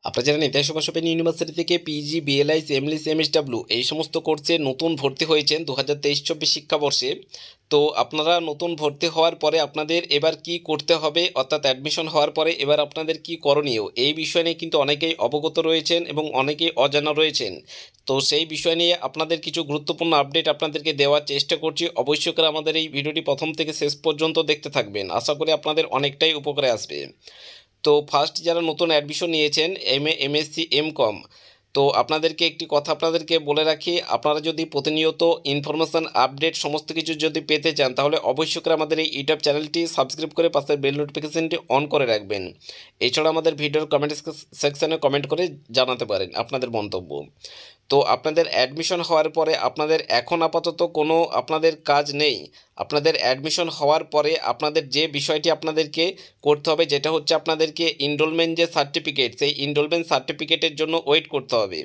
আপনারা যারা Netaji Subhash open university থেকে পিজি, বিএলআইস, এমলিস, এমএসডাব্লিউ এই সমস্ত কোর্সে নতুন ভর্তি হয়েছেন 2023-24 শিক্ষাবর্ষে, তো আপনারা নতুন ভর্তি হওয়ার পরে আপনাদের এবার কি করতে হবে, অর্থাৎ অ্যাডমিশন হওয়ার পরে এবার আপনাদের কি করণীয়, এই বিষয় নিয়ে কিন্তু অনেকেই অবগত রয়েছেন এবং অনেকেই অজানা রয়েছেন। তো সেই বিষয় নিয়ে আপনাদের কিছু গুরুত্বপূর্ণ আপডেট আপনাদেরকে দেওয়ার চেষ্টা করছি। অবশ্যই করে আমাদের এই ভিডিওটি প্রথম থেকে শেষ পর্যন্ত দেখতে থাকবেন, আশা করি আপনাদের অনেকটাই উপকারে আসবে। তো ফার্স্ট যারা নতুন অ্যাডমিশন নিয়েছেন এমএ, এমএসসি, এমকম, তো আপনাদেরকে একটি কথা আপনাদেরকে বলে রাখি, আপনারা যদি প্রতিনিয়ত ইনফরমেশান আপডেট সমস্ত কিছু যদি পেতে চান তাহলে অবশ্যই করে আমাদের এই ইউটিউব চ্যানেলটি সাবস্ক্রাইব করে পাশের বেল নোটিফিকেশানটি অন করে রাখবেন। এছাড়া আমাদের ভিডিওর কমেন্ট সেকশানে কমেন্ট করে জানাতে পারেন আপনাদের মন্তব্য। তো আপনাদের অ্যাডমিশন হওয়ার পরে আপনাদের এখন আপাতত কোনো আপনাদের কাজ নেই। আপনাদের অ্যাডমিশন হওয়ার পরে আপনাদের যে বিষয়টি আপনাদেরকে করতে হবে যেটা হচ্ছে আপনাদেরকে ইনরোলমেন্ট যে সার্টিফিকেট, সেই ইনরোলমেন্ট সার্টিফিকেটের জন্য ওয়েট করতে হবে।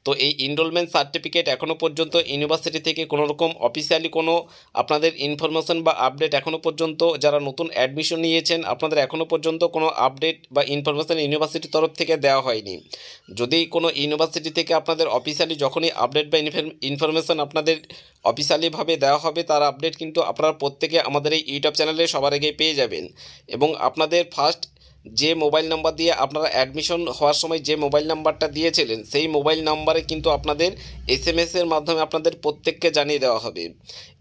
তো এই ইনরোলমেন্ট সার্টিফিকেট এখনও পর্যন্ত ইউনিভার্সিটি থেকে কোনো রকম অফিসিয়ালি কোনো আপনাদের ইনফরমেশন বা আপডেট এখনও পর্যন্ত যারা নতুন অ্যাডমিশন নিয়েছেন আপনাদের এখনও পর্যন্ত কোনো আপডেট বা ইনফরমেশন ইউনিভার্সিটির তরফ থেকে দেওয়া হয়নি। যদি কোনো ইউনিভার্সিটি থেকে আপনাদের অফিসিয়ালি যখনই আপডেট বা ইনফরমেশন আপনাদের অফিসিয়ালিভাবে দেওয়া হবে তার আপডেট কিন্তু আপনারা প্রত্যেকে আমাদের এই ইউটিউব চ্যানেলে সবার আগে পেয়ে যাবেন। এবং আপনাদের ফার্স্ট যে মোবাইল নাম্বার দিয়ে আপনারা অ্যাডমিশন হওয়ার সময় যে মোবাইল নাম্বারটা দিয়েছিলেন সেই মোবাইল নাম্বারে কিন্তু আপনাদের এসএমএসের মাধ্যমে আপনাদের প্রত্যেককে জানিয়ে দেওয়া হবে।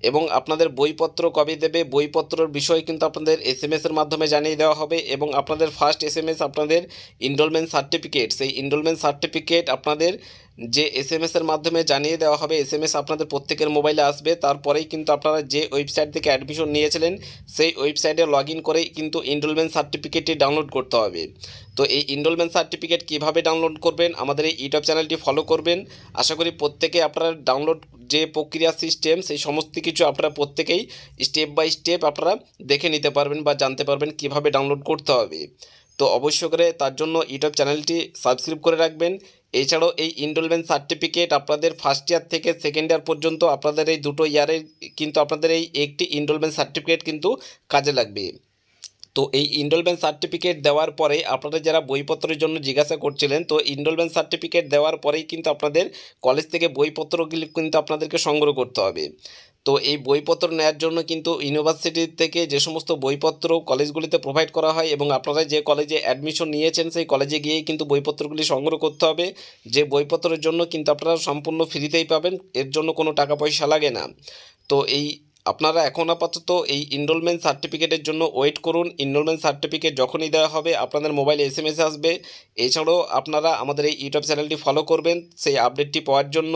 এবং আপনাদের বইপত্র কবে দেবে বইপত্রর বিষয় কিন্তু আপনাদের এসএমএসের মাধ্যমে জানিয়ে দেওয়া হবে। এবং আপনাদের ফার্স্ট এসএমএস আপনাদের ইনরোলমেন্ট সার্টিফিকেট, সেই ইনরোলমেন্ট সার্টিফিকেট আপনাদের যে এসএমএসের মাধ্যমে জানিয়ে দেওয়া হবে, এসএমএস আপনাদের প্রত্যেকের মোবাইলে আসবে। তারপরেই কিন্তু আপনারা যে ওয়েবসাইট থেকে অ্যাডমিশন নিয়েছিলেন সেই ওয়েবসাইটে লগ ইন করেই কিন্তু এনরোলমেন্ট সার্টিফিকেটটি ডাউনলোড করতে হবে। তো এই এনরোলমেন্ট সার্টিফিকেট কীভাবে ডাউনলোড করবেন, আমাদের এই ইউটিউব চ্যানেলটি ফলো করবেন। আশা করি প্রত্যেকে আপনারা ডাউনলোড যে প্রক্রিয়া সিস্টেম সেই সমস্ত কিছু আপনারা প্রত্যেকেই স্টেপ বাই স্টেপ আপনারা দেখে নিতে পারবেন বা জানতে পারবেন কীভাবে ডাউনলোড করতে হবে। তো অবশ্যই করে তার জন্য ইউটিউব চ্যানেলটি সাবস্ক্রাইব করে রাখবেন। এছাড়াও এই এনরোলমেন্ট সার্টিফিকেট আপনাদের ফার্স্ট ইয়ার থেকে সেকেন্ড ইয়ার পর্যন্ত আপনাদের এই দুটো ইয়ারে কিন্তু আপনাদের এই একটি এনরোলমেন্ট সার্টিফিকেট কিন্তু কাজে লাগবে। তো এই এনরোলমেন্ট সার্টিফিকেট দেওয়ার পরে আপনারা যারা বইপত্রের জন্য জিজ্ঞাসা করছিলেন, তো এনরোলমেন্ট সার্টিফিকেট দেওয়ার পরেই কিন্তু আপনাদের কলেজ থেকে বইপত্রগুলি কিন্তু আপনাদেরকে সংগ্রহ করতে হবে। তো এই বইপত্র নেওয়ার জন্য কিন্তু ইউনিভার্সিটি থেকে যে সমস্ত বইপত্র কলেজগুলিতে প্রোভাইড করা হয় এবং আপনারা যে কলেজে অ্যাডমিশন নিয়েছেন সেই কলেজে গিয়েই কিন্তু বইপত্রগুলি সংগ্রহ করতে হবে। যে বইপত্রের জন্য কিন্তু আপনারা সম্পূর্ণ ফ্রিতেই পাবেন, এর জন্য কোনো টাকা পয়সা লাগে না। তো এই আপনারা এখন আপাতত এই এনরোলমেন্ট সার্টিফিকেটের জন্য ওয়েট করুন। এনরোলমেন্ট সার্টিফিকেট যখনই দেওয়া হবে আপনাদের মোবাইলে এসএমএস আসবে। এছাড়াও আপনারা আমাদের এই ইউটিউব চ্যানেলটি ফলো করবেন সেই আপডেটটি পাওয়ার জন্য।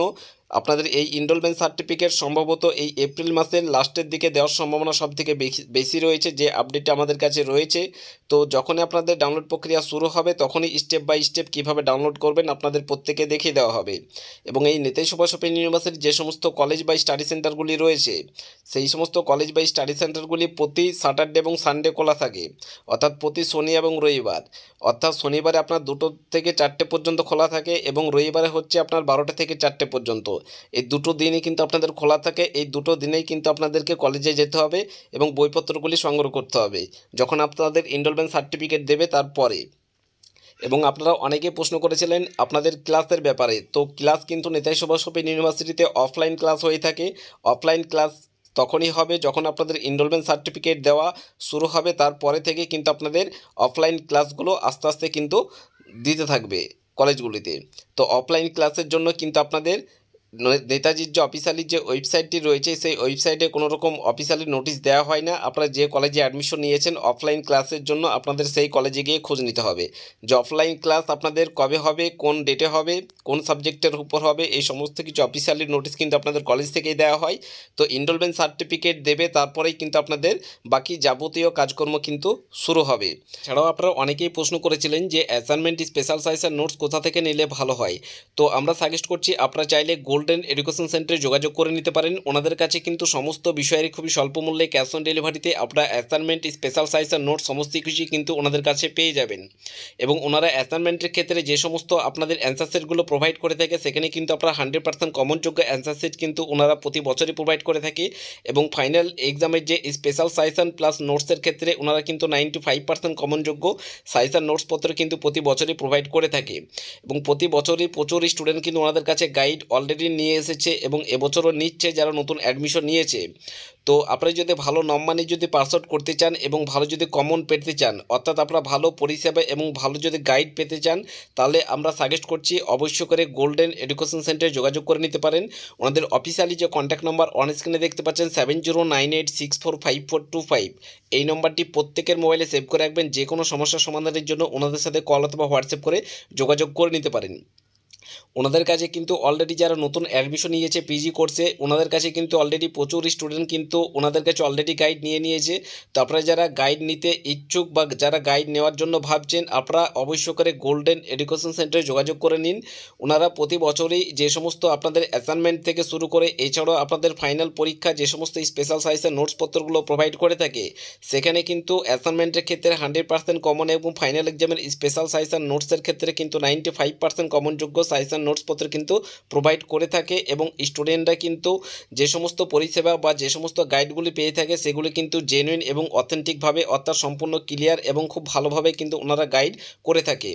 আপনাদের এই এনরোলমেন্ট সার্টিফিকেট সম্ভবত এই এপ্রিল মাসের লাস্টের দিকে দেওয়ার সম্ভাবনা সবথেকে বেশি রয়েছে, যে আপডেটটা আমাদের কাছে রয়েছে। তো যখনই আপনাদের ডাউনলোড প্রক্রিয়া শুরু হবে তখনই স্টেপ বাই স্টেপ কীভাবে ডাউনলোড করবেন আপনাদের প্রত্যেকে দেখিয়ে দেওয়া হবে। এবং এই নেতাজি সুভাষ ওপেন ইউনিভার্সিটির যে সমস্ত কলেজ বা স্টাডি সেন্টারগুলি রয়েছে সেই সমস্ত কলেজ বা স্টাডি সেন্টারগুলি প্রতি স্যাটারডে এবং সানডে খোলা থাকে, অর্থাৎ প্রতি শনি এবং রবিবার। অর্থাৎ শনিবারে আপনার 2টো থেকে 4টে পর্যন্ত খোলা থাকে এবং রবিবারে হচ্ছে আপনার 12টা থেকে 4টে পর্যন্ত। এই দুটো দিনই কিন্তু আপনাদের খোলা থাকে। এই দুটো দিনেই কিন্তু আপনাদেরকে কলেজে যেতে হবে এবং বইপত্রগুলি সংগ্রহ করতে হবে যখন আপনাদের এনরোলমেন্ট সার্টিফিকেট দেবে তারপরে। এবং আপনারা অনেকেই প্রশ্ন করেছিলেন আপনাদের ক্লাসের ব্যাপারে, তো ক্লাস কিন্তু নেতাজি সুভাষ ওপেন ইউনিভার্সিটিতে অফলাইন ক্লাস হয়ে থাকে। অফলাইন ক্লাস তখনই হবে যখন আপনাদের এনরোলমেন্ট সার্টিফিকেট দেওয়া শুরু হবে, তারপরে থেকে কিন্তু আপনাদের অফলাইন ক্লাসগুলো আস্তে আস্তে কিন্তু দিতে থাকবে কলেজগুলিতে। তো অফলাইন ক্লাসের জন্য কিন্তু আপনাদের নেতাজির যে অফিসিয়ালি যে ওয়েবসাইটটি রয়েছে সেই ওয়েবসাইটে কোনো রকম অফিসিয়ালি নোটিশ দেওয়া হয় না। আপনারা যে কলেজে অ্যাডমিশন নিয়েছেন অফলাইন ক্লাসের জন্য আপনাদের সেই কলেজে গিয়ে খোঁজ নিতে হবে যে অফলাইন ক্লাস আপনাদের কবে হবে, কোন ডেটে হবে, কোন সাবজেক্টের উপর হবে, এই সমস্ত কিছু অফিসিয়ালি নোটিশ কিন্তু আপনাদের কলেজ থেকেই দেওয়া হয়। তো এনরোলমেন্ট সার্টিফিকেট দেবে তারপরেই কিন্তু আপনাদের বাকি যাবতীয় কাজকর্ম কিন্তু শুরু হবে। এছাড়াও আপনারা অনেকেই প্রশ্ন করেছিলেন যে অ্যাসাইনমেন্ট, স্পেশাল সাজেশন নোটস কোথা থেকে নিলে ভালো হয়। তো আমরা সাজেস্ট করছি আপনারা চাইলে গোল্ড গোল্ডেন এডুকেশন সেন্টারে যোগাযোগ করে নিতে পারেন। ওনাদের কাছে কিন্তু সমস্ত বিষয়েরই খুবই স্বল্প মূল্যে ক্যাশ অন ডেলিভারিতে আপনারা অ্যাসাইনমেন্ট, স্পেশাল সাজেশন নোট সমস্ত কিছুই কিন্তু ওনাদের কাছে পেয়ে যাবেন। এবং ওনারা অ্যাসাইনমেন্টের ক্ষেত্রে যে সমস্ত আপনাদের অ্যান্সার সেটগুলো প্রোভাইড করে থাকে সেখানে কিন্তু আপনারা 100% কমনযোগ্য অ্যান্সার সেট কিন্তু ওনারা প্রতি বছরই প্রোভাইড করে থাকে। এবং ফাইনাল এক্সামের যে স্পেশাল সাজেশন প্লাস নোটসের ক্ষেত্রে ওনারা কিন্তু 95% কমনযোগ্য সাজেশন নোটসপত্র কিন্তু প্রতি বছরই প্রোভাইড করে থাকে। এবং প্রতি বছরই প্রচুর স্টুডেন্ট কিন্তু ওনাদের কাছে গাইড অলরেডি নিয়ে এসেছে এবং এবছরও নিচ্ছে যারা নতুন অ্যাডমিশন নিয়েছে। তো আপনারা যদি ভালো নম্বর নিয়ে যদি পাস আউট করতে চান এবং ভালো যদি কমন পেতে চান, অর্থাৎ আপনারা ভালো পরিষেবা এবং ভালো যদি গাইড পেতে চান, তাহলে আমরা সাজেস্ট করছি অবশ্যই করে গোল্ডেন এডুকেশন সেন্টারে যোগাযোগ করে নিতে পারেন। ওনাদের অফিসিয়ালি যে কন্ট্যাক্ট নম্বর অন স্ক্রিনে দেখতে পাচ্ছেন 7098645425, এই নম্বরটি প্রত্যেকের মোবাইলে সেভ করে রাখবেন। যে কোনো সমস্যার সমাধানের জন্য ওনাদের সাথে কল অথবা হোয়াটসঅ্যাপ করে যোগাযোগ করে নিতে পারেন। ওনাদের কাছে কিন্তু অলরেডি যারা নতুন অ্যাডমিশন নিয়েছে পিজি কোর্সে, ওনাদের কাছে কিন্তু অলরেডি প্রচুর স্টুডেন্ট কিন্তু ওনাদের কাছে অলরেডি গাইড নিয়ে নিয়েছে। তো আপনারা যারা গাইড নিতে ইচ্ছুক বা যারা গাইড নেওয়ার জন্য ভাবছেন, আপনারা অবশ্য করে গোল্ডেন এডুকেশন সেন্টারে যোগাযোগ করে নিন। ওনারা প্রতি বছরই যে সমস্ত আপনাদের অ্যাসাইনমেন্ট থেকে শুরু করে এছাড়াও আপনাদের ফাইনাল পরীক্ষা যে সমস্ত স্পেশাল সাইজের নোটসপত্রগুলো প্রোভাইড করে থাকে, সেখানে কিন্তু অ্যাসাইনমেন্টের ক্ষেত্রে 100% কমন এবং ফাইনাল এক্সামের স্পেশাল সাইজের নোটসের ক্ষেত্রে কিন্তু 95% কমনযোগ্য সাইজের নোটসপত্র কিন্তু প্রোভাইড করে থাকে। এবং স্টুডেন্টরা কিন্তু যে সমস্ত পরিষেবা বা যে সমস্ত গাইডগুলি পেয়ে থাকে সেগুলি কিন্তু জেনুইন এবং অথেন্টিকভাবে, অর্থাৎ সম্পূর্ণ ক্লিয়ার এবং খুব ভালোভাবে কিন্তু ওনারা গাইড করে থাকে।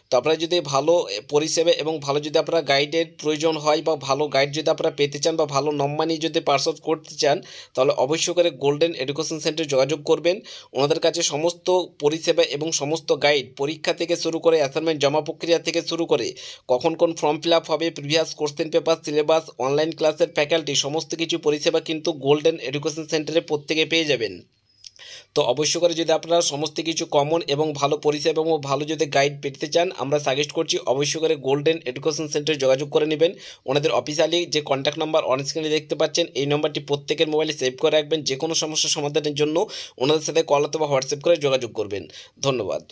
তো আপনারা যদি ভালো পরিষেবা এবং ভালো যদি আপনারা গাইডের প্রয়োজন হয় বা ভালো গাইড যদি আপনারা পেতে চান বা ভালো নম্বর নিয়ে যদি পাস আউট করতে চান, তাহলে অবশ্যই করে গোল্ডেন এডুকেশন সেন্টারে যোগাযোগ করবেন। ওনাদের কাছে সমস্ত পরিষেবা এবং সমস্ত গাইড, পরীক্ষা থেকে শুরু করে অ্যাসাইনমেন্ট জমা প্রক্রিয়া থেকে শুরু করে কখন কোন ফর্ম ফিল আপ হবে, previous question paper, syllabus, online ক্লাসের ফ্যাকাল্টি সমস্ত কিছু পরিষেবা কিন্তু গোল্ডেন এডুকেশন সেন্টারে প্রত্যেকে পেয়ে যাবেন। তো অবশ্যই করে যদি আপনারা সমস্ত কিছু কমন এবং ভালো পরিষেবা এবং ভালো যদি গাইড পেতে চান, আমরা সাজেস্ট করছি অবশ্যই করে গোল্ডেন এডুকেশন সেন্টারে যোগাযোগ করে নেবেন। ওনাদের অফিসিয়ালি যে কন্ট্যাক্ট নাম্বার অন স্ক্রিনে দেখতে পাচ্ছেন, এই নম্বরটি প্রত্যেকের মোবাইলে সেভ করে রাখবেন। যে কোনো সমস্যার সমাধানের জন্য ওনাদের সাথে কল অথবা হোয়াটসঅ্যাপ করে যোগাযোগ করবেন। ধন্যবাদ।